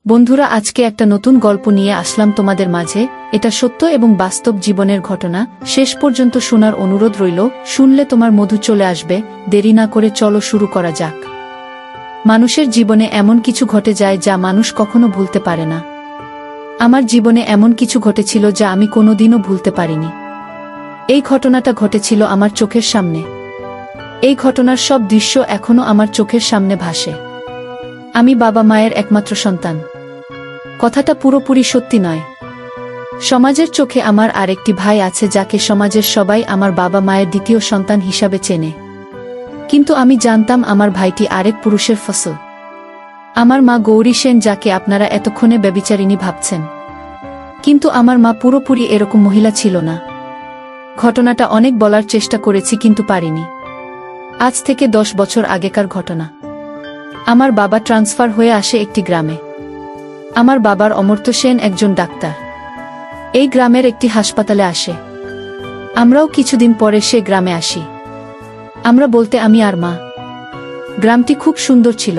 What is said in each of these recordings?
বন্ধুরা, আজকে একটা নতুন গল্প নিয়ে আসলাম তোমাদের মাঝে। এটা সত্য এবং বাস্তব জীবনের ঘটনা। শেষ পর্যন্ত শোনার অনুরোধ রইল। শুনলে তোমার মধু চলে আসবে। দেরি না করে চলো শুরু করা যাক। মানুষের জীবনে এমন কিছু ঘটে যায় যা মানুষ কখনো ভুলতে পারে না। আমার জীবনে এমন কিছু ঘটেছিল যা আমি কোনোদিনও ভুলতে পারিনি। এই ঘটনাটা ঘটেছিল আমার চোখের সামনে। এই ঘটনার সব দৃশ্য এখনো আমার চোখের সামনে ভাসে। আমি বাবা মায়ের একমাত্র সন্তান। কথাটা পুরোপুরি সত্যি নয়। সমাজের চোখে আমার আরেকটি ভাই আছে যাকে সমাজের সবাই আমার বাবা মায়ের দ্বিতীয় সন্তান হিসাবে চেনে। কিন্তু আমি জানতাম আমার ভাইটি আরেক পুরুষের ফসল। আমার মা গৌরী সেন, যাকে আপনারা এতক্ষণে ব্যভিচারিণী ভাবছেন। কিন্তু আমার মা পুরোপুরি এরকম মহিলা ছিল না। ঘটনাটা অনেক বলার চেষ্টা করেছি কিন্তু পারিনি। আজ থেকে 10 বছর আগেকার ঘটনা। আমার বাবা ট্রান্সফার হয়ে আসে একটি গ্রামে। আমার বাবার অমর্ত্য সেন একজন ডাক্তার। এই গ্রামের একটি হাসপাতালে আসে। আমরাও কিছুদিন পরে সে গ্রামে আসি। আমরা বলতে আমি আর মা। গ্রামটি খুব সুন্দর ছিল।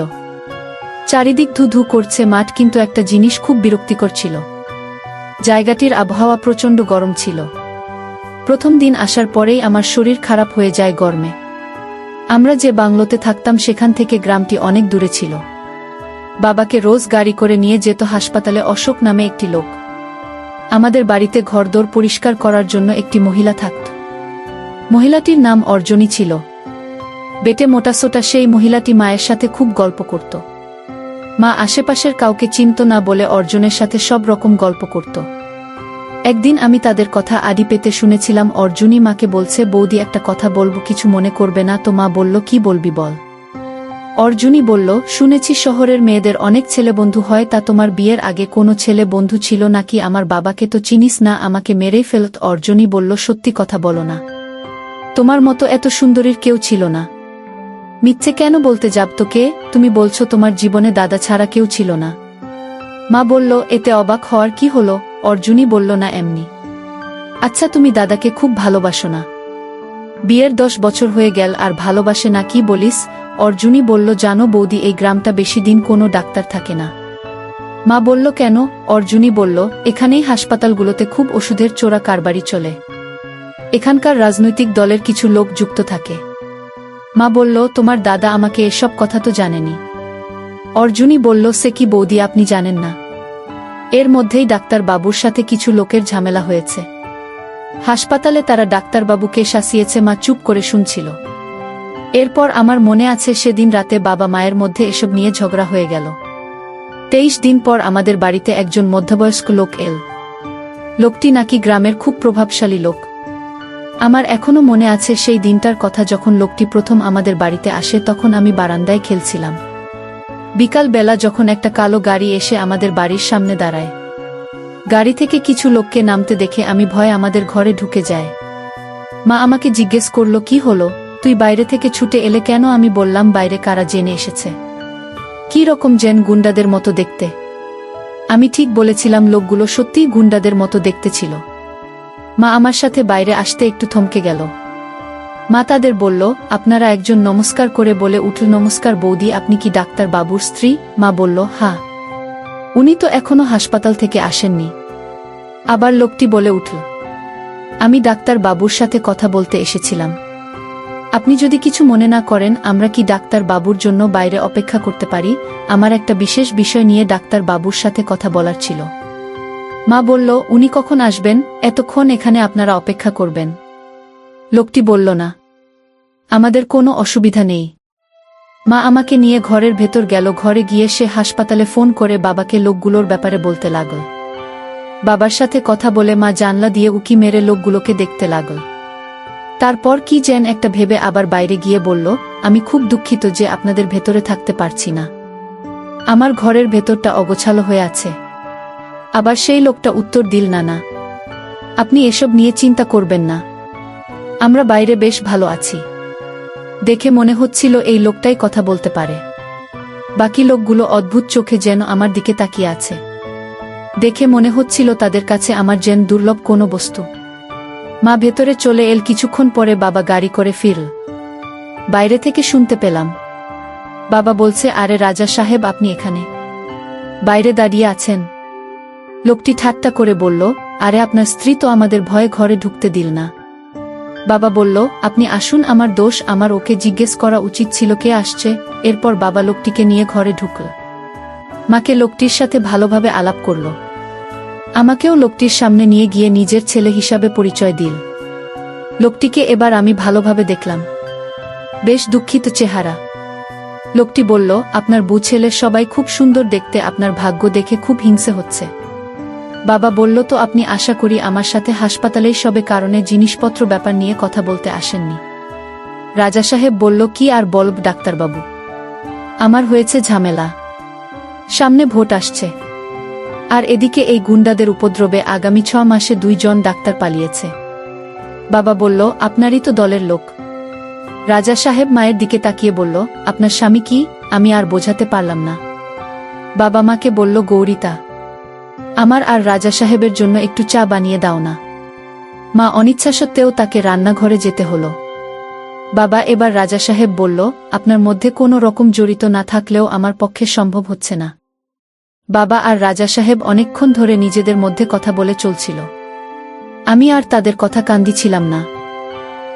চারিদিক ধু ধু করছে মাঠ, কিন্তু একটা জিনিস খুব বিরক্তিকর ছিল। জায়গাটির আবহাওয়া প্রচণ্ড গরম ছিল। প্রথম দিন আসার পরেই আমার শরীর খারাপ হয়ে যায় গরমে। আমরা যে বাংলোতে থাকতাম সেখান থেকে গ্রামটি অনেক দূরে ছিল। বাবাকে রোজ গাড়ি করে নিয়ে যেত হাসপাতালে অশোক নামে একটি লোক। আমাদের বাড়িতে ঘরদোর পরিষ্কার করার জন্য একটি মহিলা থাকত। মহিলাটির নাম অর্জনী ছিল। বেটে মোটাসোটা সেই মহিলাটি মায়ের সাথে খুব গল্প করত। মা আশেপাশের কাউকে চিনত না বলে অর্জনের সাথে সব রকম গল্প করত। একদিন আমি তাদের কথা আড়ি পেতে শুনেছিলাম। অর্জুনী মাকে বলছে, বৌদি একটা কথা বলবো, কিছু মনে করবে না তো? মা বলল, কি বলবি বল। অর্জুনী বলল, শুনেছি শহরের মেয়েদের অনেক ছেলে বন্ধু হয়, তা তোমার বিয়ের আগে কোনো ছেলে বন্ধু ছিল নাকি? আমার বাবাকে তো চিনিস না, আমাকে মেরেই ফেলত। অর্জুনী বলল, সত্যি কথা বলো না, তোমার মতো এত সুন্দরীর কেউ ছিল না। মিথ্যে কেন বলতে যাব তোকে? তুমি বলছো তোমার জীবনে দাদা ছাড়া কেউ ছিল না। মা বলল, এতে অবাক হওয়ার কি হলো? অর্জুনী বলল, না এমনি। আচ্ছা, তুমি দাদাকে খুব ভালোবাসো না? বিয়ের 10 বছর হয়ে গেল আর ভালোবাসে না কি বলিস? অর্জুনী বলল, জানো বৌদি, এই গ্রামটা বেশি দিন কোনো ডাক্তার থাকে না। মা বলল, কেন? অর্জুনী বলল, এখানেই হাসপাতালগুলোতে খুব ওষুধের চোরা কারবারি চলে। এখানকার রাজনৈতিক দলের কিছু লোক যুক্ত থাকে। মা বলল, তোমার দাদা আমাকে এসব কথা তো জানেনি। অর্জুনী বলল, সে কি বৌদি, আপনি জানেন না? এর মধ্যেই ডাক্তার বাবুর সাথে কিছু লোকের ঝামেলা হয়েছে। হাসপাতালে তারা ডাক্তারবাবুকে শাসিয়েছে। মা চুপ করে শুনছিল। এরপর আমার মনে আছে সেদিন রাতে বাবা মায়ের মধ্যে এসব নিয়ে ঝগড়া হয়ে গেল। 23 দিন পর আমাদের বাড়িতে একজন মধ্যবয়স্ক লোক এল। লোকটি নাকি গ্রামের খুব প্রভাবশালী লোক। আমার এখনো মনে আছে সেই দিনটার কথা, যখন লোকটি প্রথম আমাদের বাড়িতে আসে। তখন আমি বারান্দায় খেলছিলাম। বিকাল বেলা যখন একটা কালো গাড়ি এসে আমাদের বাড়ির সামনে দাঁড়ায়। গাড়ি থেকে কিছু লোককে নামতে দেখে আমি ভয়ে আমাদের ঘরে ঢুকে যায়। মা আমাকে জিজ্ঞেস করল, কি হলো, তুই বাইরে থেকে ছুটে এলে কেন? আমি বললাম, বাইরে কারা জেনে এসেছে। কি রকম জেন? গুন্ডাদের মতো দেখতে। আমি ঠিক বলেছিলাম, লোকগুলো সত্যিই গুন্ডাদের মতো দেখতে ছিল। মা আমার সাথে বাইরে আসতে একটু থমকে গেল। মা তাদের বলল, আপনারা একজন নমস্কার করে বলে উঠল, নমস্কার বৌদি, আপনি কি ডাক্তার বাবুর স্ত্রী? মা বলল, হ্যাঁ। উনি তো এখনো হাসপাতাল থেকে আসেননি। আবার লোকটি বলে উঠল, আমি ডাক্তার বাবুর সাথে কথা বলতে এসেছিলাম। আপনি যদি কিছু মনে না করেন, আমরা কি ডাক্তার বাবুর জন্য বাইরে অপেক্ষা করতে পারি? আমার একটা বিশেষ বিষয় নিয়ে ডাক্তার বাবুর সাথে কথা বলার ছিল। মা বলল, উনি কখন আসবেন? এতক্ষণ এখানে আপনারা অপেক্ষা করবেন? লোকটি বলল, না, আমাদের কোনো অসুবিধা নেই। মা আমাকে নিয়ে ঘরের ভেতর গেল। ঘরে গিয়ে সে হাসপাতালে ফোন করে বাবাকে লোকগুলোর ব্যাপারে বলতে লাগল। বাবার সাথে কথা বলে মা জানলা দিয়ে উকি মেরে লোকগুলোকে দেখতে লাগল। তারপর কি যেন একটা ভেবে আবার বাইরে গিয়ে বলল, আমি খুব দুঃখিত যে আপনাদের ভেতরে থাকতে পারছি না। আমার ঘরের ভেতরটা অগোছালো হয়ে আছে। আবার সেই লোকটা উত্তর দিল, না না, আপনি এসব নিয়ে চিন্তা করবেন না, আমরা বাইরে বেশ ভালো আছি। দেখে মনে হচ্ছিল এই লোকটাই কথা বলতে পারে। বাকি লোকগুলো অদ্ভুত চোখে যেন আমার দিকে তাকিয়ে আছে। দেখে মনে হচ্ছিল তাদের কাছে আমার যেন দুর্লভ কোনো বস্তু। মা ভেতরে চলে এল। কিছুক্ষণ পরে বাবা গাড়ি করে ফিরল। বাইরে থেকে শুনতে পেলাম, বাবা বলছে, আরে রাজা সাহেব, আপনি এখানে? বাইরে দাঁড়িয়ে আছেন। লোকটি ঠাট্টা করে বলল, আরে আপনার স্ত্রী তো আমাদের ভয়ে ঘরে ঢুকতে দিল না। বাবা বলল, আপনি আসুন, আমার দোষ, আমার ওকে জিজ্ঞেস করা উচিত ছিল কে আসছে। এরপর বাবা লোকটিকে নিয়ে ঘরে ঢুকল। মাকে লোকটির সাথে ভালোভাবে আলাপ করল। আমাকেও লোকটির সামনে নিয়ে গিয়ে নিজের ছেলে হিসাবে পরিচয় দিল। লোকটিকে এবার আমি ভালোভাবে দেখলাম। বেশ দুঃখিত চেহারা। লোকটি বলল, আপনার বউ ছেলে সবাই খুব সুন্দর দেখতে, আপনার ভাগ্য দেখে খুব হিংসে হচ্ছে। বাবা বলল, তো আপনি আশা করি আমার সাথে হাসপাতালেই সবে কারণে জিনিসপত্র ব্যাপার নিয়ে কথা বলতে আসেননি। রাজা সাহেব বলল, কি আর বলব ডাক্তারবাবু, আমার হয়েছে ঝামেলা। সামনে ভোট আসছে, আর এদিকে এই গুন্ডাদের উপদ্রবে আগামী 6 মাসে 2 জন ডাক্তার পালিয়েছে। বাবা বলল, আপনারই তো দলের লোক। রাজা সাহেব মায়ের দিকে তাকিয়ে বলল, আপনার স্বামী কি? আমি আর বোঝাতে পারলাম না। বাবা মাকে বলল, গৌরিতা, আমার আর রাজা সাহেবের জন্য একটু চা বানিয়ে দাও না। মা অনিচ্ছা সত্ত্বেও তাকে রান্নাঘরে যেতে হলো। বাবা এবার রাজা সাহেব বলল, আপনার মধ্যে কোনো রকম জড়িত না থাকলেও আমার পক্ষে সম্ভব হচ্ছে না। বাবা আর রাজা সাহেব অনেকক্ষণ ধরে নিজেদের মধ্যে কথা বলে চলছিল। আমি আর তাদের কথা কান দিছিলাম না।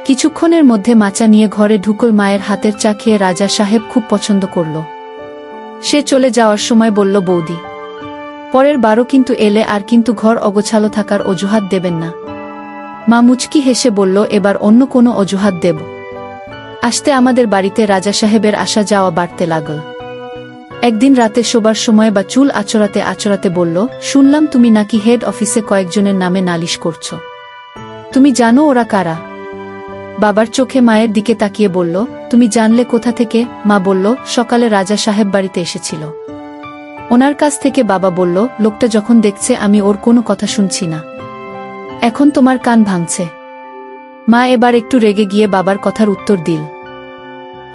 কিছুক্ষণের মধ্যে মাচা নিয়ে ঘরে ঢুকল। মায়ের হাতের চা খেয়ে রাজা সাহেব খুব পছন্দ করল। সে চলে যাওয়ার সময় বলল, বৌদি, পরের বারও কিন্তু এলে আর কিন্তু ঘর অগোছালো থাকার অজুহাত দেবেন না। মা মুচকি হেসে বলল, এবার অন্য কোনো অজুহাত দেব। আসতে আমাদের বাড়িতে রাজা সাহেবের আসা যাওয়া বাড়তে লাগল। একদিন রাতে শোবার সময় বা চুল আঁচড়াতে আঁচড়াতে বলল, শুনলাম তুমি নাকি হেড অফিসে কয়েকজনের নামে নালিশ করছো। তুমি জানো ওরা কারা? বাবার চোখে মায়ের দিকে তাকিয়ে বলল, তুমি জানলে কোথা থেকে? মা বলল, সকালে রাজা সাহেব বাড়িতে এসেছিল। ওনার কাছ থেকে। বাবা বলল, লোকটা যখন দেখছে আমি ওর কোনো কথা শুনছি না, এখন তোমার কান ভাঙছে। মা এবার একটু রেগে গিয়ে বাবার কথার উত্তর দিল,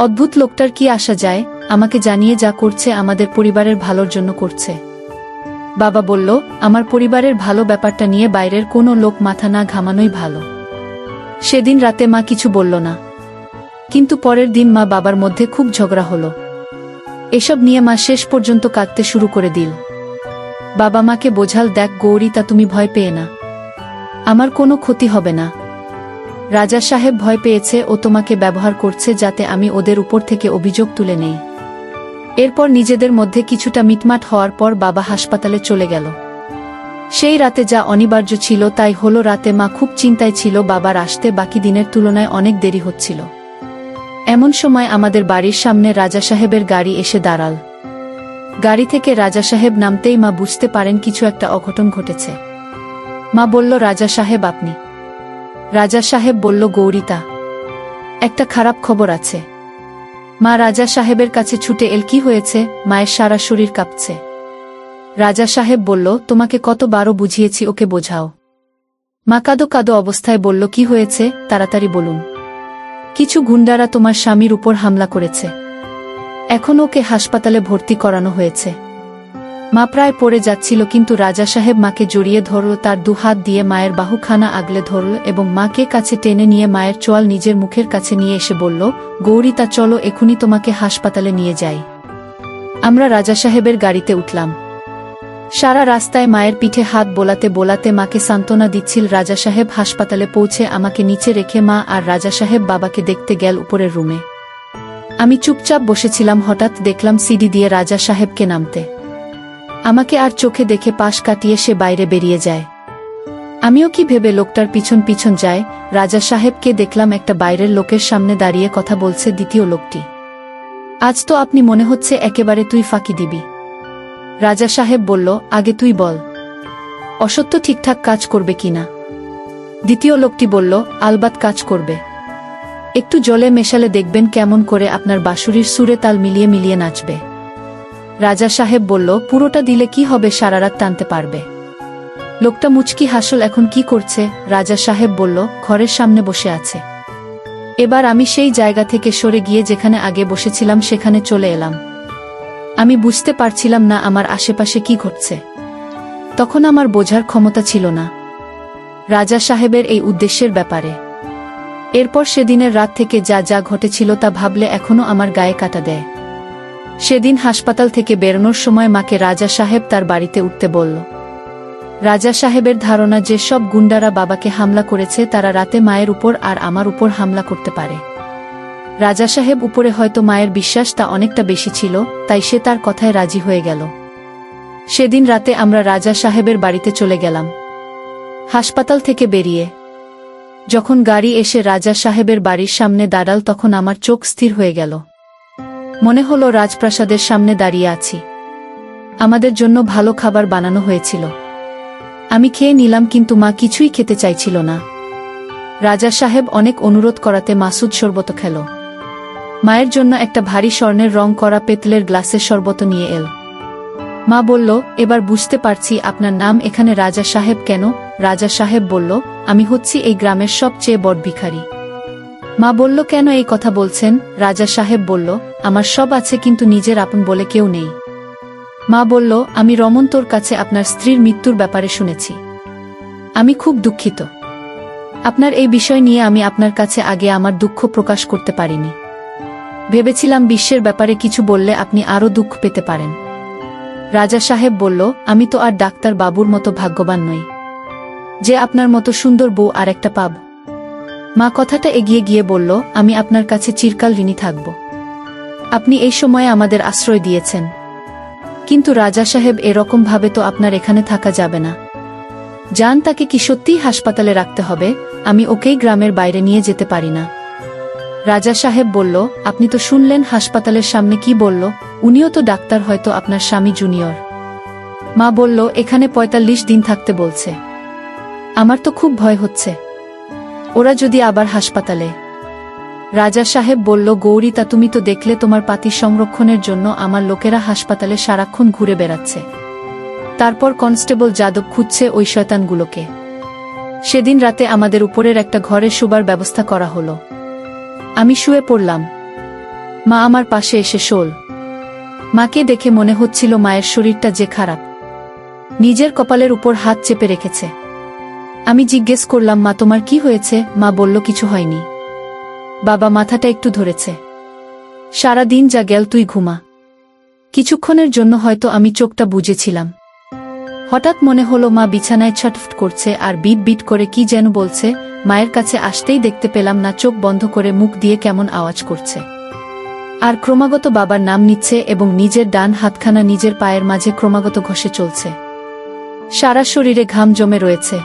অদ্ভুত লোকটার কি আসা যায়, আমাকে জানিয়ে যা করছে আমাদের পরিবারের ভালোর জন্য করছে। বাবা বলল, আমার পরিবারের ভালো ব্যাপারটা নিয়ে বাইরের কোনো লোক মাথা না ঘামানোই ভালো। সেদিন রাতে মা কিছু বলল না, কিন্তু পরের দিন মা বাবার মধ্যে খুব ঝগড়া হলো। এসব নিয়ে মা শেষ পর্যন্ত কাঁদতে শুরু করে দিল। বাবা মাকে বোঝাল, দেখ গৌরী, তা তুমি ভয় পেয়ে না, আমার কোনো ক্ষতি হবে না। রাজা সাহেব ভয় পেয়েছে, ও তোমাকে ব্যবহার করছে যাতে আমি ওদের উপর থেকে অভিযোগ তুলে নেই। এরপর নিজেদের মধ্যে কিছুটা মিটমাট হওয়ার পর বাবা হাসপাতালে চলে গেল। সেই রাতে যা অনিবার্য ছিল তাই হলো। রাতে মা খুব চিন্তায় ছিল, বাবার আসতে বাকি দিনের তুলনায় অনেক দেরি হচ্ছিল। এমন সময় আমাদের বাড়ির সামনে রাজা সাহেবের গাড়ি এসে দাঁড়াল। গাড়ি থেকে রাজা সাহেব নামতেই মা বুঝতে পারেন কিছু একটা অঘটন ঘটেছে। মা বলল, রাজা সাহেব আপনি? রাজা সাহেব বলল, গৌরিতা, একটা খারাপ খবর আছে। মা রাজা সাহেবের কাছে ছুটে এল। কি হয়েছে? মায়ের সারা শরীর কাঁপছে। রাজা সাহেব বলল, তোমাকে কতবারও বুঝিয়েছি, ওকে বোঝাও। মা কাঁদো কাঁদো অবস্থায় বলল, কি হয়েছে তাড়াতাড়ি বলুন। কিছু গুন্ডারা তোমার স্বামীর উপর হামলা করেছে, এখন ওকে হাসপাতালে ভর্তি করানো হয়েছে। মা প্রায় পড়ে যাচ্ছিল, কিন্তু রাজা সাহেব মাকে জড়িয়ে ধরল, তার 2 হাত দিয়ে মায়ের বাহুখানা আগলে ধরল এবং মাকে কাছে টেনে নিয়ে মায়ের চোয়াল নিজের মুখের কাছে নিয়ে এসে বলল, গৌরিতা, চলো এখনই তোমাকে হাসপাতালে নিয়ে যাই। আমরা রাজা সাহেবের গাড়িতে উঠলাম। সারা রাস্তায় মায়ের পিঠে হাত বোলাতে বোলাতে মাকে সান্ত্বনা দিচ্ছিল। রাজা সাহেব হাসপাতালে পৌঁছে আমাকে নিচে রেখে মা আর রাজা সাহেব বাবাকে দেখতে গেল উপরের রুমে। আমি চুপচাপ বসেছিলাম। হঠাৎ দেখলাম সিঁড়ি দিয়ে রাজা সাহেবকে নামতে। আমাকে আর চোখে দেখে পাশ কাটিয়ে সে বাইরে বেরিয়ে যায়। আমিও কি ভেবে লোকটার পিছন পিছন যায়। রাজা সাহেবকে দেখলাম একটা বাইরের লোকের সামনে দাঁড়িয়ে কথা বলছে দ্বিতীয় লোকটি। আজ তো আপনি মনে হচ্ছে একেবারে তুই ফাঁকি দিবি। রাজা সাহেব বলল, আগে তুই বল, অসত্য ঠিকঠাক কাজ করবে কিনা। দ্বিতীয় লোকটি বলল, আলবাত কাজ করবে। একটু জলে মেশালে দেখবেন কেমন করে আপনার বাঁশুরির সুরে তাল মিলিয়ে মিলিয়ে নাচবে। রাজা সাহেব বলল, পুরোটা দিলে কি হবে, সারারাত টানতে পারবে। লোকটা মুচকি হাসল। এখন কি করছে? রাজা সাহেব বলল, ঘরের সামনে বসে আছে। এবার আমি সেই জায়গা থেকে সরে গিয়ে যেখানে আগে বসেছিলাম সেখানে চলে এলাম। আমি বুঝতে পারছিলাম না আমার আশেপাশে কি ঘটছে। তখন আমার বোঝার ক্ষমতা ছিল না রাজা সাহেবের এই উদ্দেশ্যের ব্যাপারে। এরপর সেদিনের রাত থেকে যা যা ঘটেছিল তা ভাবলে এখনো আমার গায়ে কাঁটা দেয়। সেদিন হাসপাতাল থেকে বেরোনোর সময় মাকে রাজা সাহেব তার বাড়িতে উঠতে বলল। রাজা সাহেবের ধারণা যে সব গুন্ডারা বাবাকে হামলা করেছে তারা রাতে মায়ের উপর আর আমার উপর হামলা করতে পারে। রাজা সাহেব উপরে হয়তো মায়ের বিশ্বাস তা অনেকটা বেশি ছিল, তাই সে তার কথায় রাজি হয়ে গেল। সেদিন রাতে আমরা রাজা সাহেবের বাড়িতে চলে গেলাম। হাসপাতাল থেকে বেরিয়ে যখন গাড়ি এসে রাজা সাহেবের বাড়ির সামনে দাঁড়াল তখন আমার চোখ স্থির হয়ে গেল। মনে হলো রাজপ্রাসাদের সামনে দাঁড়িয়ে আছি। আমাদের জন্য ভালো খাবার বানানো হয়েছিল। আমি খেয়ে নিলাম, কিন্তু মা কিছুই খেতে চাইছিল না। রাজা সাহেব অনেক অনুরোধ করাতে মাসুদ শরবত খেল। মায়ের জন্য একটা ভারী স্বর্ণের রং করা পেতলের গ্লাসের শরবত নিয়ে এল। মা বলল, এবার বুঝতে পারছি আপনার নাম এখানে রাজা সাহেব কেন। রাজা সাহেব বলল, আমি হচ্ছি এই গ্রামের সবচেয়ে বড় ভিখারি। মা বলল, কেন এই কথা বলছেন? রাজা সাহেব বলল, আমার সব আছে কিন্তু নিজের আপন বলে কেউ নেই। মা বলল, আমি রমন তোর কাছে আপনার স্ত্রীর মৃত্যুর ব্যাপারে শুনেছি। আমি খুব দুঃখিত। আপনার এই বিষয় নিয়ে আমি আপনার কাছে আগে আমার দুঃখ প্রকাশ করতে পারিনি। ভেবেছিলাম বিশ্বের ব্যাপারে কিছু বললে আপনি আরও দুঃখ পেতে পারেন। রাজা সাহেব বলল, আমি তো আর ডাক্তার বাবুর মতো ভাগ্যবান নই যে আপনার মতো সুন্দর বউ আর একটা পাব। মা কথাটা এগিয়ে গিয়ে বলল, আমি আপনার কাছে চিরকাল ঋণী থাকব। আপনি এই সময়ে আমাদের আশ্রয় দিয়েছেন। কিন্তু রাজা সাহেব, এরকম ভাবে তো আপনার এখানে থাকা যাবে না। জান তাকে কি সত্যিই হাসপাতালে রাখতে হবে? আমি ওকেই গ্রামের বাইরে নিয়ে যেতে পারি না। রাজা সাহেব বলল, আপনি তো শুনলেন হাসপাতালের সামনে কি বলল। উনিও তো ডাক্তার, হয়তো আপনার স্বামী জুনিয়র। মা বলল, এখানে ৪৫ দিন থাকতে বলছে। আমার তো খুব ভয় হচ্ছে, ওরা যদি আবার হাসপাতালে। রাজা সাহেব বলল, গৌরী, তা তুমি তো দেখলে তোমার পাতি সংরক্ষণের জন্য আমার লোকেরা হাসপাতালে সারাক্ষণ ঘুরে বেড়াচ্ছে। তারপর কনস্টেবল যাদব খুঁজছে ওই শয়তানগুলোকে। সেদিন রাতে আমাদের উপরের একটা ঘরে শোবার ব্যবস্থা করা হলো। আমি শুয়ে পড়লাম। মা আমার পাশে এসে শোল। মাকে দেখে মনে হচ্ছিল মায়ের শরীরটা যে খারাপ। নিজের কপালের উপর হাত চেপে রেখেছে। আমি জিজ্ঞেস করলাম, মা তোমার কি হয়েছে? মা বলল, কিছু হয়নি বাবা, মাথাটা একটু ধরেছে। সারা দিন যা গেল, তুই ঘুমা। কিছুক্ষণের জন্য হয়তো আমি চোখটা বুজেছিলাম। হঠাৎ মনে হলো মা বিছানায় ছটফট করছে আর বিট বিট করে কি যেন বলছে। মায়ের কাছে আসতেই দেখতে পেলাম না চোখ বন্ধ করে মুখ দিয়ে কেমন আওয়াজ করছে আর ক্রমাগত বাবার নাম নিচ্ছে এবং নিজের ডান হাতখানা নিজের পায়ের মাঝে ক্রমাগত ঘষে চলছে। সারা শরীরে ঘাম জমে রয়েছে।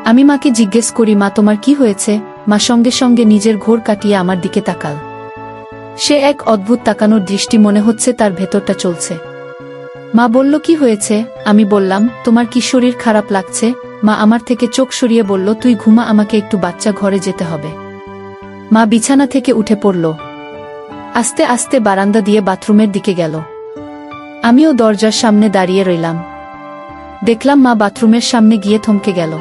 আমি মাকে জিজ্ঞেস করি, মা তোমার কি হয়েছে? মা সঙ্গে সঙ্গে নিজের ঘোর কাটিয়ে আমার দিকে তাকাল। সে এক অদ্ভুত তাকানোর দৃষ্টি, মনে হচ্ছে তার ভেতরটা চলছে। মা বলল, কি হয়েছে? আমি বললাম, তোমার কি শরীর খারাপ লাগছে? মা আমার থেকে চোখ সরিয়ে বলল, তুই ঘুমা, আমাকে একটু বাচ্চা ঘরে যেতে হবে। মা বিছানা থেকে উঠে পড়ল। আস্তে আস্তে বারান্দা দিয়ে বাথরুমের দিকে গেল। আমিও দরজার সামনে দাঁড়িয়ে রইলাম। দেখলাম মা বাথরুমের সামনে গিয়ে থমকে গেল।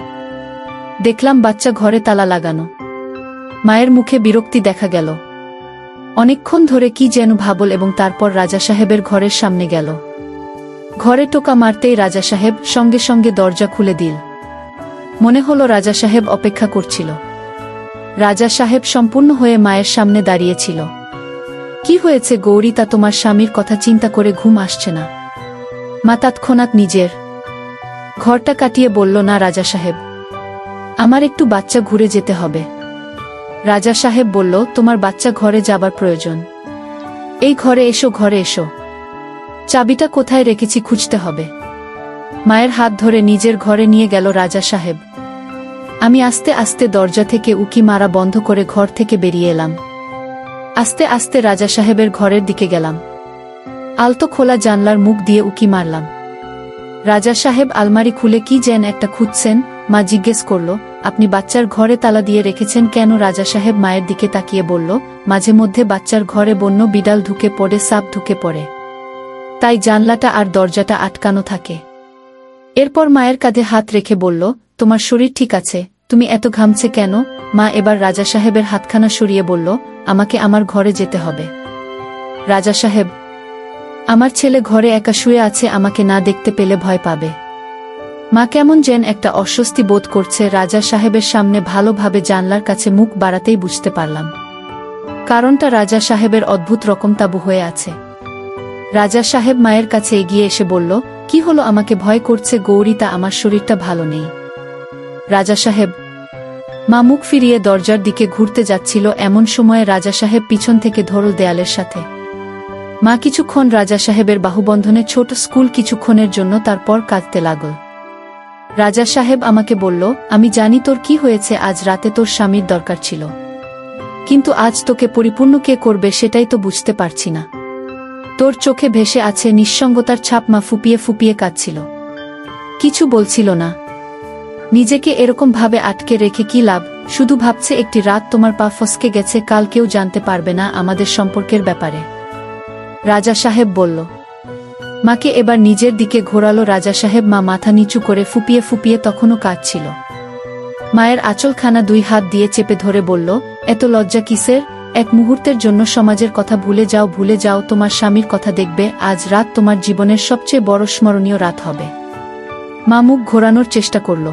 দেখলাম বাচ্চা ঘরে তালা লাগানো। মায়ের মুখে বিরক্তি দেখা গেল। অনেকক্ষণ ধরে কি যেন ভাবল এবং তারপর রাজা সাহেবের ঘরের সামনে গেল। ঘরে টোকা মারতেই রাজা সাহেব সঙ্গে সঙ্গে দরজা খুলে দিল। মনে হলো রাজা সাহেব অপেক্ষা করছিল। রাজা সাহেব সম্পূর্ণ হয়ে মায়ের সামনে দাঁড়িয়েছিল। কি হয়েছে গৌরী? তা তোমার স্বামীর কথা চিন্তা করে ঘুম আসছে না? মা তৎক্ষণাৎ নিজের ঘরটা কাটিয়ে বলল, না রাজা সাহেব, আমার একটু বাচ্চা ঘুরে যেতে হবে। রাজা সাহেব বলল, তোমার বাচ্চা ঘরে যাবার প্রয়োজন। এই ঘরে এসো, ঘরে এসো। চাবিটা কোথায় রেখেছি খুঁজতে হবে। মায়ের হাত ধরে নিজের ঘরে নিয়ে গেল রাজা সাহেব। আমি আস্তে আস্তে দরজা থেকে উকি মারা বন্ধ করে ঘর থেকে বেরিয়ে এলাম। আস্তে আস্তে রাজা সাহেবের ঘরের দিকে গেলাম। আলতো খোলা জানলার মুখ দিয়ে উকি মারলাম। রাজা সাহেব আলমারি খুলে কি যেন একটা খুঁজছেন। মা জিজ্ঞেস করল, আপনি বাচ্চার ঘরে তালা দিয়ে রেখেছেন কেন? রাজা সাহেব মায়ের দিকে তাকিয়ে বলল, মাঝে মধ্যে বাচ্চার ঘরে বন্য বিড়াল ঢুকে পড়ে, সাপ ঢুকে পড়ে, তাই জানলাটা আর দরজাটা আটকানো থাকে। এরপর মায়ের কাঁধে হাত রেখে বলল, তোমার শরীর ঠিক আছে? তুমি এত ঘামছে কেন? মা এবার রাজা সাহেবের হাতখানা সরিয়ে বলল, আমাকে আমার ঘরে যেতে হবে। রাজা সাহেব, আমার ছেলে ঘরে একা শুয়ে আছে, আমাকে না দেখতে পেলে ভয় পাবে। মা কেমন যেন একটা অস্বস্তি বোধ করছে। রাজা সাহেবের সামনে ভালোভাবে জানলার কাছে মুখ বাড়াতেই বুঝতে পারলাম কারণটা। রাজা সাহেবের অদ্ভুত রকম তাবু হয়ে আছে। রাজা সাহেব মায়ের কাছে এগিয়ে এসে বলল, কি হলো, আমাকে ভয় করছে গৌরী, তা আমার শরীরটা ভালো নেই। রাজা সাহেব। মা মুখ ফিরিয়ে দরজার দিকে ঘুরতে যাচ্ছিল, এমন সময়ে রাজা সাহেব পিছন থেকে ধরল দেয়ালের সাথে। মা কিছুক্ষণ রাজা সাহেবের বাহুবন্ধনে ছোট স্কুল কিছুক্ষণের জন্য, তারপর কাঁদতে লাগল। রাজা সাহেব আমাকে বলল, আমি জানি তোর কি হয়েছে, আজ রাতে তোর স্বামীর দরকার ছিল, কিন্তু আজ তোকে পরিপূর্ণ কে করবে সেটাই তো বুঝতে পারছি না। তোর চোখে ভেসে আছে নিঃসঙ্গতার ছাপ। মা ফুপিয়ে ফুপিয়ে কাঁদছিল, কিছু বলছিল না। নিজেকে এরকম ভাবে আটকে রেখে কি লাভ, শুধু ভাবছে একটি রাত তোমার পা ফসকে গেছে, কাল কেউ জানতে পারবে না আমাদের সম্পর্কের ব্যাপারে। রাজা সাহেব বলল। মাকে এবার নিজের দিকে ঘোরালো রাজা সাহেব। মা মাথা নিচু করে ফুপিয়ে ফুপিয়ে তখনও কাঁদছিল। মায়ের আঁচলখানা 2 হাত দিয়ে চেপে ধরে বলল, এত লজ্জা কিসের? এক মুহূর্তের জন্য সমাজের কথা ভুলে যাও, ভুলে যাও তোমার স্বামীর কথা, দেখবে আজ রাত তোমার জীবনের সবচেয়ে বড় স্মরণীয় রাত হবে। মা মুখ ঘোরানোর চেষ্টা করল,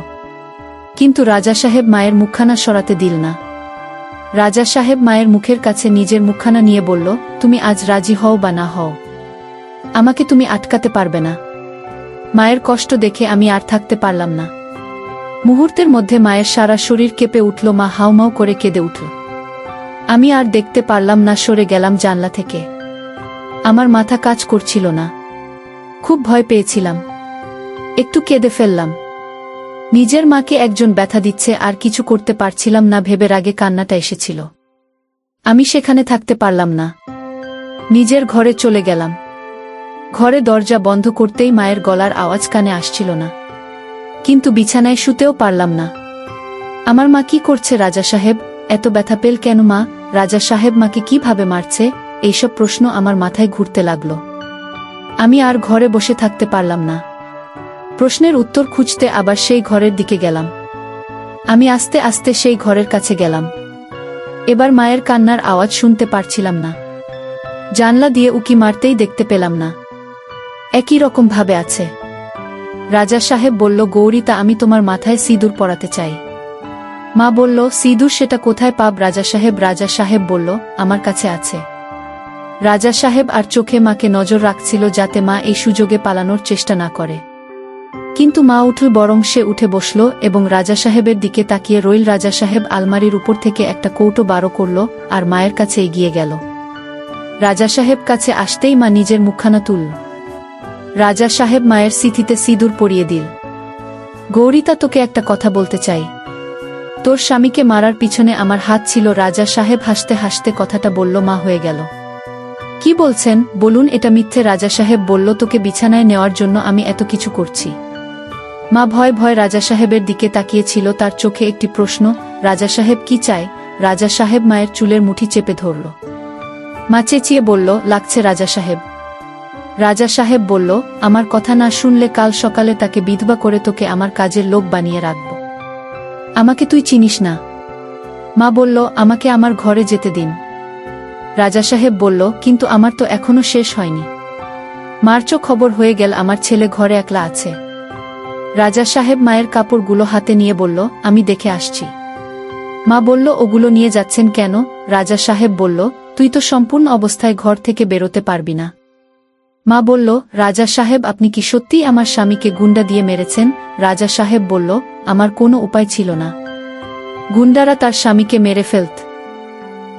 কিন্তু রাজা সাহেব মায়ের মুখখানা সরাতে দিল না। রাজা সাহেব মায়ের মুখের কাছে নিজের মুখখানা নিয়ে বলল, তুমি আজ রাজি হও বা না হও, আমাকে তুমি আটকাতে পারবে না। মায়ের কষ্ট দেখে আমি আর থাকতে পারলাম না। মুহূর্তের মধ্যে মায়ের সারা শরীর কেঁপে উঠল। মা হাউমাউ করে কেঁদে উঠল। আমি আর দেখতে পারলাম না, সরে গেলাম জানলা থেকে। আমার মাথা কাজ করছিল না, খুব ভয় পেয়েছিলাম। একটু কেঁদে ফেললাম। নিজের মাকে একজন ব্যথা দিচ্ছে আর কিছু করতে পারছিলাম না ভেবে রাগে কান্নাটা এসেছিল। আমি সেখানে থাকতে পারলাম না, নিজের ঘরে চলে গেলাম। ঘরে দরজা বন্ধ করতেই মায়ের গলার আওয়াজ কানে আসছিল না, কিন্তু বিছানায় শুতেও পারলাম না। আমার মা কি করছে? রাজা সাহেব এত ব্যথা পেল কেন? মা, রাজা সাহেব মাকে কিভাবে মারছে? এইসব প্রশ্ন আমার মাথায় ঘুরতে লাগল। আমি আর ঘরে বসে থাকতে পারলাম না। প্রশ্নের উত্তর খুঁজতে আবার সেই ঘরের দিকে গেলাম। আমি আস্তে আস্তে সেই ঘরের কাছে গেলাম। এবার মায়ের কান্নার আওয়াজ শুনতে পারছিলাম না। জানলা দিয়ে উকি মারতেই দেখতে পেলাম না, একই রকম ভাবে আছে। রাজা সাহেব বলল, গৌরী, তা আমি তোমার মাথায় সিঁদুর পরাতে চাই। মা বলল, সিঁদুর সেটা কোথায় পাব রাজা সাহেব? রাজা সাহেব বলল, আমার কাছে আছে। রাজা সাহেব আর চোখে মাকে নজর রাখছিল যাতে মা এই সুযোগে পালানোর চেষ্টা না করে। কিন্তু মা উঠল, বরং সে উঠে বসল এবং রাজা সাহেবের দিকে তাকিয়ে রইল। রাজা সাহেব আলমারির উপর থেকে একটা কৌটো বার করল আর মায়ের কাছে এগিয়ে গেল। রাজা সাহেব কাছে আসতেই মা নিজের মুখখানা তুলল। রাজা সাহেব মায়ের সিঁথিতে সিঁদুর পরিয়ে দিল। গৌরীতা, তোকে একটা কথা বলতে চাই। তোর স্বামীকে মারার পিছনে আমার হাত ছিল। রাজা সাহেব হাসতে হাসতে কথাটা বলল। মা হয়ে গেল। কি বলছেন? বলুন এটা মিথ্যে। রাজা সাহেব বলল, তোকে বিছানায় নেওয়ার জন্য আমি এত কিছু করছি। মা ভয় ভয় রাজা সাহেবের দিকে তাকিয়েছিল, তার চোখে একটি প্রশ্ন। রাজা সাহেব কি চায়? রাজা সাহেব মায়ের চুলের মুঠি চেপে ধরল। মা চেঁচিয়ে বলল, লাগছে রাজা সাহেব। রাজা সাহেব বলল, আমার কথা না শুনলে কাল সকালে তাকে বিধবা করে তোকে আমার কাজের লোক বানিয়ে রাখব। আমাকে তুই চিনিস না। মা বলল, আমাকে আমার ঘরে যেতে দিন। রাজা সাহেব বলল, কিন্তু আমার তো এখনো শেষ হয়নি। মার্চও খবর হয়ে গেল আমার ছেলে ঘরে একলা আছে। রাজা সাহেব মায়ের কাপড়গুলো হাতে নিয়ে বলল, আমি দেখে আসছি। মা বলল, ওগুলো নিয়ে যাচ্ছেন কেন? রাজা সাহেব বলল, তুই তো সম্পূর্ণ অবস্থায় ঘর থেকে বেরোতে পারবি না। মা বলল, রাজা সাহেব আপনি কি সত্যিই আমার স্বামীকে গুন্ডা দিয়ে মেরেছেন? রাজা সাহেব বলল, আমার কোনো উপায় ছিল না। গুন্ডারা তার স্বামীকে মেরে ফেলত।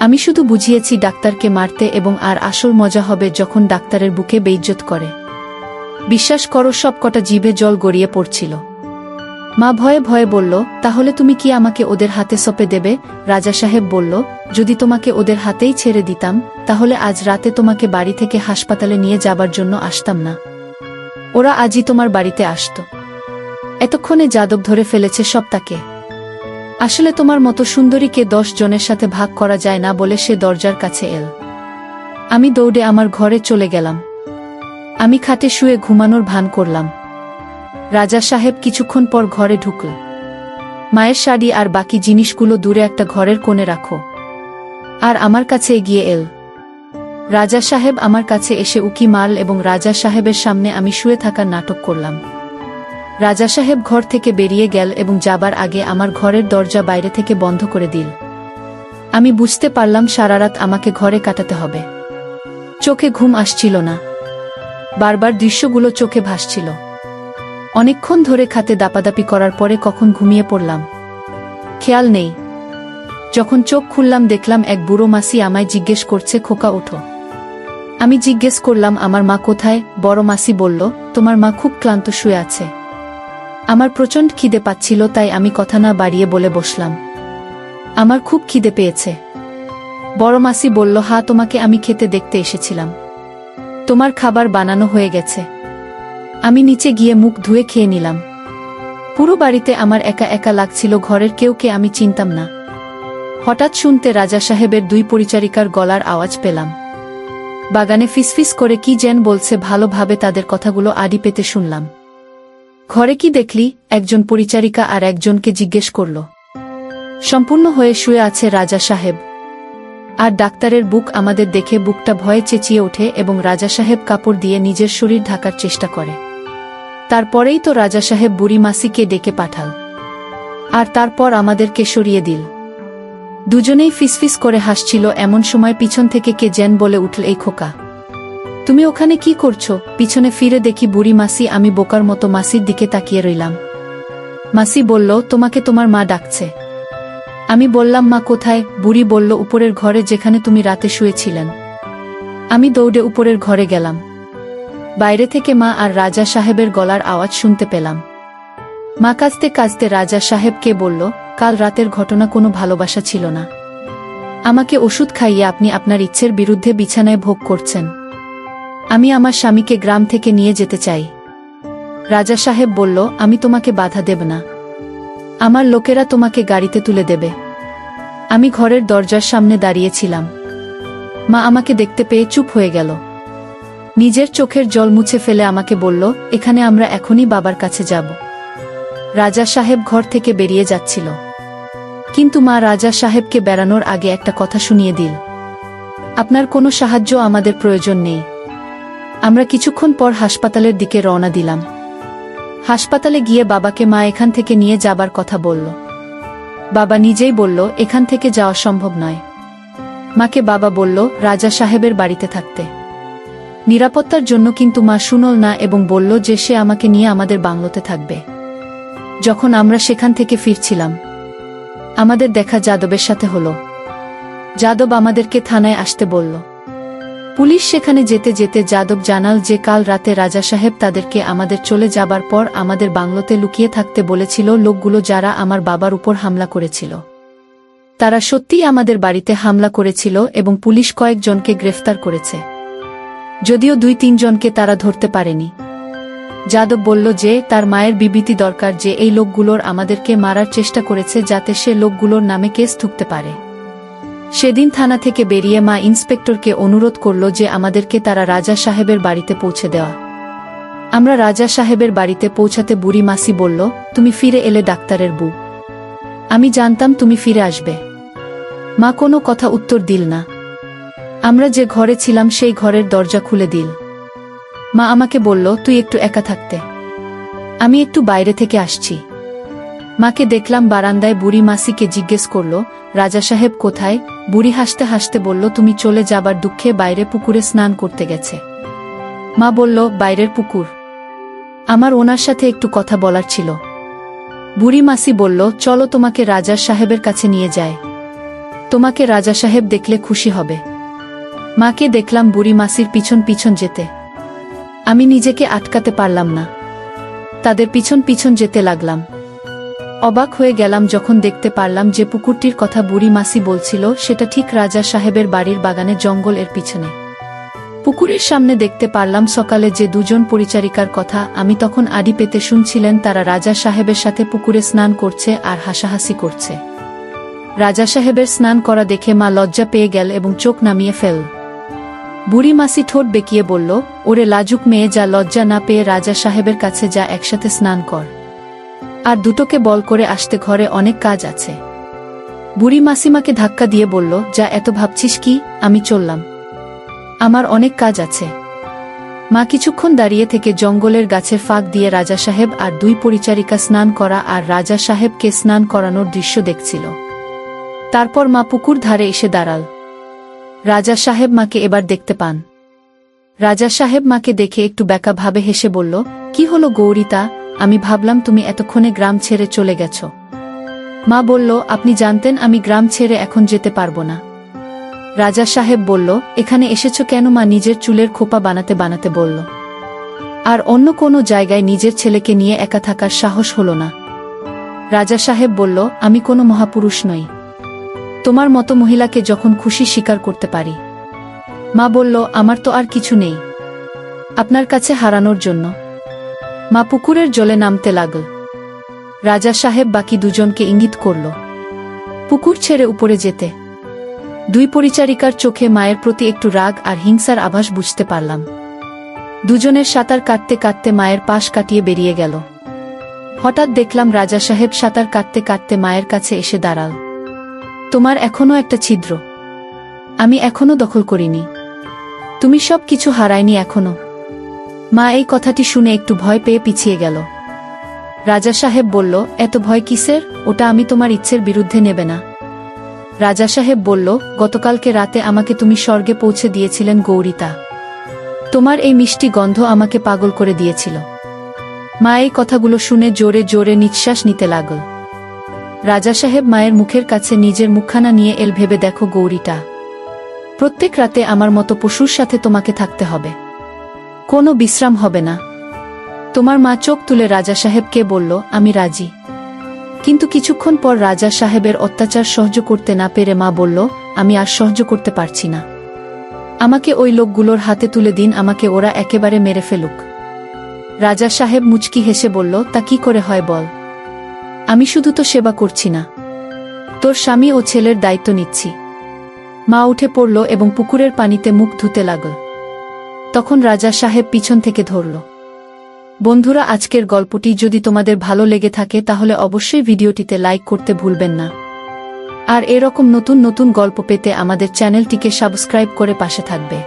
আমি শুধু বুঝিয়েছি ডাক্তারকে মারতে, এবং আর আসল মজা হবে যখন ডাক্তারের বুকে বেইজ্জত করে। বিশ্বাস করো, সব কটা জিভে জল গড়িয়ে পড়ছিল। মা ভয়ে ভয়ে বলল, তাহলে তুমি কি আমাকে ওদের হাতে সঁপে দেবে? রাজা সাহেব বলল, যদি তোমাকে ওদের হাতেই ছেড়ে দিতাম তাহলে আজ রাতে তোমাকে বাড়ি থেকে হাসপাতালে নিয়ে যাবার জন্য আসতাম না। ওরা আজই তোমার বাড়িতে আসত। এতক্ষণে যাদব ধরে ফেলেছে সব তাকে। আসলে তোমার মতো সুন্দরীকে 10 জনের সাথে ভাগ করা যায় না বলে সে দরজার কাছে এল। আমি দৌড়ে আমার ঘরে চলে গেলাম। আমি খাটে শুয়ে ঘুমানোর ভান করলাম। রাজা সাহেব কিছুক্ষণ পর ঘরে ঢুকল। মায়ের শাড়ি আর বাকি জিনিসগুলো দূরে একটা ঘরের কোণে রাখো, আর আমার কাছে এগিয়ে এল। রাজা সাহেব আমার কাছে এসে উকি মারল এবং রাজা সাহেবের সামনে আমি শুয়ে থাকার নাটক করলাম। রাজা সাহেব ঘর থেকে বেরিয়ে গেল এবং যাবার আগে আমার ঘরের দরজা বাইরে থেকে বন্ধ করে দিল। আমি বুঝতে পারলাম সারা রাত আমাকে ঘরে কাটাতে হবে। চোখে ঘুম আসছিল না। বারবার দৃশ্যগুলো চোখে ভাসছিল। অনেকক্ষণ ধরে খাতে দাপাদাপি করার পরে কখন ঘুমিয়ে পড়লাম খেয়াল নেই। যখন চোখ খুললাম দেখলাম এক বুড়ো মাসি আমায় জিজ্ঞেস করছে, খোকা ওঠো। আমি জিজ্ঞেস করলাম, আমার মা কোথায়? বড় মাসি বলল, তোমার মা খুব ক্লান্ত শুয়ে আছে। আমার প্রচণ্ড খিদে পাচ্ছিল, তাই আমি কথা না বাড়িয়ে বলে বসলাম, আমার খুব খিদে পেয়েছে। বড় মাসি বলল, হ্যাঁ, তোমাকে আমি খেতে দেখতে এসেছিলাম। তোমার খাবার বানানো হয়ে গেছে। আমি নিচে গিয়ে মুখ ধুয়ে খেয়ে নিলাম। পুরো বাড়িতে আমার একা একা লাগছিল, ঘরের কেউকে আমি চিনতাম না। হঠাৎ শুনতে রাজা সাহেবের 2 পরিচারিকার গলার আওয়াজ পেলাম। বাগানে ফিসফিস করে কি যেন বলছে, ভালোভাবে তাদের কথাগুলো আড়ি পেতে শুনলাম। ঘরে কি দেখলি? একজন পরিচারিকা আর একজনকে জিজ্ঞেস করল। সম্পূর্ণ হয়ে শুয়ে আছে রাজা সাহেব। আর ডাক্তারের বুক আমাদের দেখে বুকটা ভয়ে চেঁচিয়ে ওঠে এবং রাজা সাহেব কাপড় দিয়ে নিজের শরীর ঢাকার চেষ্টা করে। তারপরেই তো রাজা সাহেব বুড়ি মাসিকে ডেকে পাঠাল, আর তারপর আমাদেরকে সরিয়ে দিল। দুজনেই ফিসফিস করে হাসছিল। এমন সময় পিছন থেকে কে যেন বলে উঠল, এই খোকা, তুমি ওখানে কি করছো? পিছনে ফিরে দেখি বুড়ি মাসি। আমি বোকার মতো মাসির দিকে তাকিয়ে রইলাম। মাসি বলল, তোমাকে তোমার মা ডাকছে। আমি বললাম, মা কোথায়? বুড়ি বলল, উপরের ঘরে, যেখানে তুমি রাতে শুয়েছিলেন। আমি দৌড়ে উপরের ঘরে গেলাম। বাইরে থেকে মা আর রাজা সাহেবের গলার আওয়াজ শুনতে পেলাম। মা কাঁদতে কাঁদতে রাজা সাহেবকে বলল, কাল রাতের ঘটনা কোনো ভালোবাসা ছিল না। আমাকে ওষুধ খাইয়ে আপনি আপনার ইচ্ছের বিরুদ্ধে বিছানায় ভোগ করছেন। আমি আমার স্বামীকে গ্রাম থেকে নিয়ে যেতে চাই। রাজা সাহেব বলল, আমি তোমাকে বাধা দেব না। আমার লোকেরা তোমাকে গাড়িতে তুলে দেবে। আমি ঘরের দরজার সামনে দাঁড়িয়েছিলাম। মা আমাকে দেখতে পেয়ে চুপ হয়ে গেল। নিজের চোখের জল মুছে ফেলে আমাকে বলল, এখানে আমরা এখনই বাবার কাছে যাব। রাজা সাহেব ঘর থেকে বেরিয়ে যাচ্ছিল, কিন্তু মা রাজা সাহেবকে বেড়ানোর আগে একটা কথা শুনিয়ে দিল, আপনার কোনো সাহায্য আমাদের প্রয়োজন নেই। আমরা কিছুক্ষণ পর হাসপাতালের দিকে রওনা দিলাম। হাসপাতালে গিয়ে বাবাকে মা এখান থেকে নিয়ে যাবার কথা বলল। বাবা নিজেই বলল, এখান থেকে যাওয়া সম্ভব নয়। মাকে বাবা বলল রাজা সাহেবের বাড়িতে থাকতে, নিরাপত্তার জন্য, কিন্তু মা শুনল না এবং বলল যে সে আমাকে নিয়ে আমাদের বাংলোতে থাকবে। যখন আমরা সেখান থেকে ফিরছিলাম, আমাদের দেখা যাদবের সাথে হলো। যাদব আমাদেরকে থানায় আসতে বলল। পুলিশ সেখানে যেতে যেতে যাদব জানাল যে কাল রাতে রাজা সাহেব তাদেরকে আমাদের চলে যাবার পর আমাদের বাংলোতে লুকিয়ে থাকতে বলেছিল। লোকগুলো যারা আমার বাবার উপর হামলা করেছিল, তারা সত্যিই আমাদের বাড়িতে হামলা করেছিল এবং পুলিশ কয়েকজনকে গ্রেফতার করেছে, যদিও 2-3 জনকে তারা ধরতে পারেনি। যাদব বলল যে তার মায়ের বিবৃতি দরকার যে এই লোকগুলোর আমাদেরকে মারার চেষ্টা করেছে, যাতে সে লোকগুলোর নামে কেস ঠুকতে পারে। সেদিন থানা থেকে বেরিয়ে মা ইন্সপেক্টরকে অনুরোধ করল যে আমাদেরকে তারা রাজা সাহেবের বাড়িতে পৌঁছে দেওয়া। আমরা রাজা সাহেবের বাড়িতে পৌঁছাতে বুড়ি মাসি বলল, তুমি ফিরে এলে ডাক্তারের বউ, আমি জানতাম তুমি ফিরে আসবে। মা কোনো কথা উত্তর দিল না। আমরা যে ঘরে ছিলাম সেই ঘরের দরজা খুলে দিল। মা আমাকে বলল, তুই একটু একা থাকতে, আমি একটু বাইরে থেকে আসছি। মাকে দেখলাম বারান্দায়। বুড়ি মাসিকে জিজ্ঞেস করল, রাজা সাহেব কোথায়? বুড়ি হাসতে হাসতে বলল, তুমি চলে যাবার দুঃখে বাইরে পুকুরে স্নান করতে গেছে। মা বলল, বাইরের পুকুর? আমার ওনার সাথে একটু কথা বলার ছিল। বুড়ি মাসি বলল, চলো তোমাকে রাজা সাহেবের কাছে নিয়ে যায়, তোমাকে রাজা সাহেব দেখলে খুশি হবে। মাকে দেখলাম বুড়ি মাসির পিছন পিছন যেতে। আমি নিজেকে আটকাতে পারলাম না, তাদের পিছন পিছন যেতে লাগলাম। অবাক হয়ে গেলাম যখন দেখতে পারলাম যে পুকুরটির কথা বুড়ি মাসি বলছিল সেটা ঠিক রাজা সাহেবের বাড়ির বাগানে জঙ্গল এর পিছনে। পুকুরের সামনে দেখতে পারলাম সকালে যে 2 জন পরিচারিকার কথা আমি তখন আড়ি পেতে শুনছিলেন, তারা রাজা সাহেবের সাথে পুকুরে স্নান করছে আর হাসাহাসি করছে। রাজা সাহেবের স্নান করা দেখে মা লজ্জা পেয়ে গেল এবং চোখ নামিয়ে ফেল। বুড়ি মাসি ঠোঁট বেঁকিয়ে বলল, ওরে লাজুক মেয়ে, যা, লজ্জা না পেয়ে রাজা সাহেবের কাছে যা, একসাথে স্নান কর, আর দুটোকে বল করে আসতে, ঘরে অনেক কাজ আছে। বুড়ি মাসিমাকে ধাক্কা দিয়ে বলল, যা, এত ভাবছিস কি? আমি চললাম, আমার অনেক কাজ আছে। মা কিছুক্ষণ দাঁড়িয়ে থেকে জঙ্গলের গাছের ফাঁক দিয়ে রাজা সাহেব আর 2 পরিচারিকা স্নান করা আর রাজা সাহেবকে স্নান করানোর দৃশ্য দেখছিল। তারপর মা পুকুর ধারে এসে দাঁড়াল। রাজা সাহেব মাকে এবার দেখতে পান। রাজা সাহেব মাকে দেখে একটু ব্যাকা ভাবে হেসে বলল, কি হলো গৌরীতা, আমি ভাবলাম তুমি এতক্ষণে গ্রাম ছেড়ে চলে গেছ। মা বলল, আপনি জানতেন আমি গ্রাম ছেড়ে এখন যেতে পারবো না। রাজা সাহেব বলল, এখানে এসেছ কেন? মা নিজের চুলের খোপা বানাতে বানাতে বলল। আর অন্য কোনো জায়গায় নিজের ছেলেকে নিয়ে একা থাকার সাহস হলো না। রাজা সাহেব বলল, আমি কোনো মহাপুরুষ নই, তোমার মতো মহিলাকে যখন খুশি স্বীকার করতে পারি। মা বলল, আমার তো আর কিছু নেই আপনার কাছে হারানোর জন্য। মা পুকুরের জলে নামতে লাগল। রাজা সাহেব বাকি দুজনকে ইঙ্গিত করল পুকুর ছেড়ে উপরে যেতে। দুই পরিচারিকার চোখে মায়ের প্রতি একটু রাগ আর হিংসার আভাস বুঝতে পারলাম। দুজনের সাঁতার কাটতে কাটতে মায়ের পাশ কাটিয়ে বেরিয়ে গেল। হঠাৎ দেখলাম রাজা সাহেব সাঁতার কাটতে কাটতে মায়ের কাছে এসে দাঁড়াল। তোমার এখনো একটা ছিদ্র আমি এখনো দখল করিনি, তুমি সব কিছু হারায়নি এখনো। মা এই কথাটি শুনে একটু ভয় পেয়ে পিছিয়ে গেল। রাজা সাহেব বলল, এত ভয় কিসের? ওটা আমি তোমার ইচ্ছের বিরুদ্ধে নেবে না। রাজা সাহেব বলল, গতকালকে রাতে আমাকে তুমি স্বর্গে পৌঁছে দিয়েছিলেন গৌরীতা, তোমার এই মিষ্টি গন্ধ আমাকে পাগল করে দিয়েছিল। মা এই কথাগুলো শুনে জোরে জোরে নিঃশ্বাস নিতে লাগল। রাজা সাহেব মায়ের মুখের কাছে নিজের মুখখানা নিয়ে এল, ভেবে দেখো গৌরীটা, প্রত্যেক রাতে আমার মতো পশুর সাথে তোমাকে থাকতে হবে, কোনো বিশ্রাম হবে না। তোমার মা চোখ তুলে রাজা সাহেবকে বলল, আমি রাজি। কিন্তু কিছুক্ষণ পর রাজা সাহেবের অত্যাচার সহ্য করতে না পেরে মা বলল, আমি আর সহ্য করতে পারছি না, আমাকে ওই লোকগুলোর হাতে তুলে দিন, আমাকে ওরা একেবারে মেরে ফেলুক। রাজা সাহেব মুচকি হেসে বলল, তা কি করে হয় বল? আমি শুধু তো সেবা করছি না, তোর স্বামী ও ছেলের দায়িত্ব নিচ্ছি। মা উঠে পড়ল এবং পুকুরের পানিতে মুখ ধুতে লাগল। তখন রাজা সাহেব পিছন থেকে ধরল। বন্ধুরা, আজকের গল্পটি যদি তোমাদের ভালো লেগে থাকে তাহলে অবশ্যই ভিডিওটিতে লাইক করতে ভুলবেন না। আর এরকম নতুন নতুন গল্প পেতে আমাদের চ্যানেলটিকে সাবস্ক্রাইব করে পাশে থাকবে।